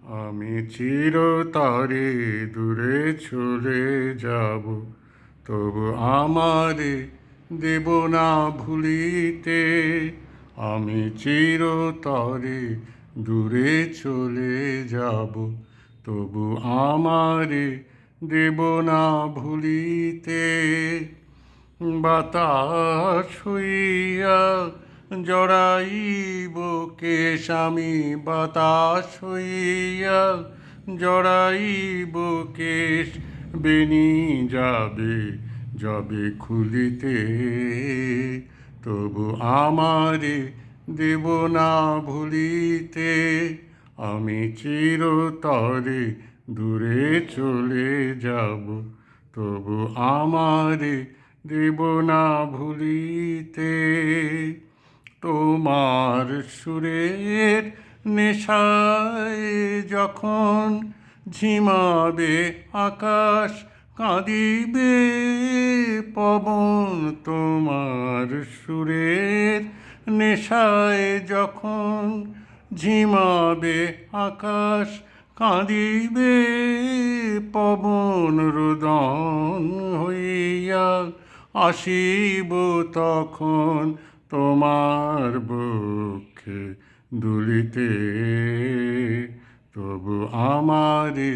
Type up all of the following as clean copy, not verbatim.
আমি চিরতরে দূরে চলে যাব, তবু আমারে দেব না ভুলিতে। আমি চিরতরে দূরে চলে যাব, তবু আমারে দেব না ভুলিতে। বাতাস হইয়া জড়াইব কেশ আমি, বাতাস হইয়া জড়াইব কেশ, বেনি যাবে যবে খুলিতে। তবু আমারে দেব না ভুলিতে। আমি চিরতরে দূরে চলে যাব, তবু আমারে দেব না ভুলিতে। তোমার সুরের নেশায় যখন ঝিমাবে আকাশ, কাঁদিবে পবন। তোমার সুরের নেশায় যখন ঝিমাবে আকাশ, কাঁদিবে পবন। রোদন হইয়া আসিব তখন তোমার বক্ষে দুলিতে। তবু আমারে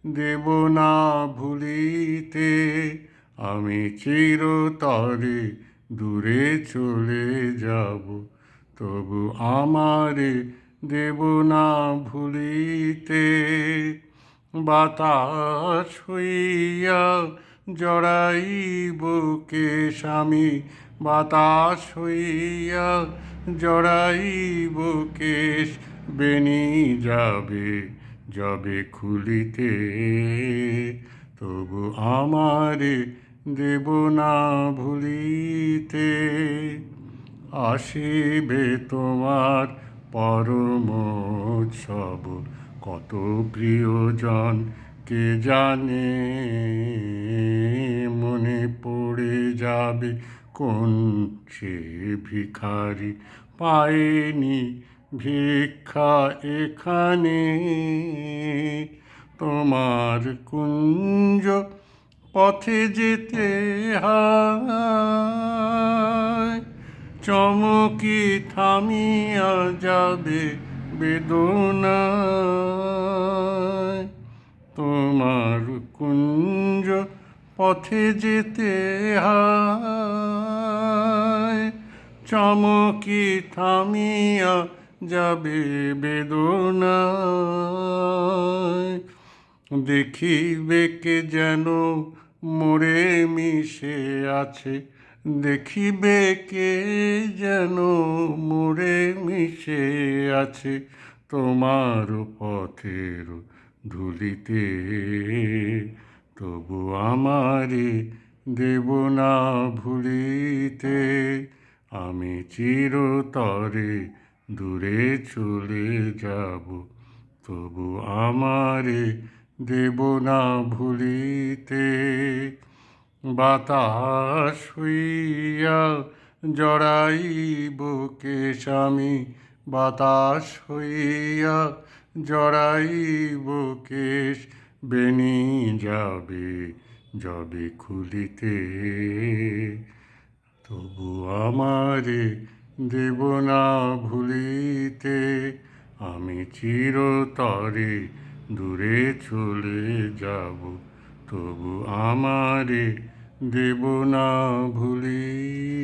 দেব না ভুলিতে। আমি চিরতরে দূরে চলে যাব, তবু আমারে দেব না ভুলিতে। বাতাস হইয়া জড়াইব কেশ আমি, বাতাস হইয়া জড়াইব কেশ, বেনি যাবে যবে খুলিতে। তবু আমারে দেব না ভুলিতে। আসিবে তোমার পরম উৎসব, কত প্রিয়জন কে জানে। মনে পড়ে যাবে কোন সে ভিখারি, পায়নি ভিক্ষা এখানে। তোমার কুঞ্জ পথে যেতে হয়, চমকি থামিয়া যাবে বেদনায়। তোমার কুঞ্জ পথে যেতে হয়, চমকি থামিয়া যাবে বেদনায়। দেখিবে কে যেন মোরে মিশে আছে, দেখিবে কে যেন মোরে মিশে আছে তোমার পথের ধুলিতে। তবু আমারে দেব না ভুলিতে। আমি চিরতরে দূরে চলে যাব, তবু আমারে দেব না ভুলিতে। বাতাস হইয়া জড়াইব কেশ আমি, বাতাস হইয়া জড়াইব কেশ, বেনি যাবে যবে খুলিতে। তবু আমারে দেব না ভুলিতে। আমি চিরতরে দূরে চলে যাব, তবু আমারে দেব না ভুলিতে।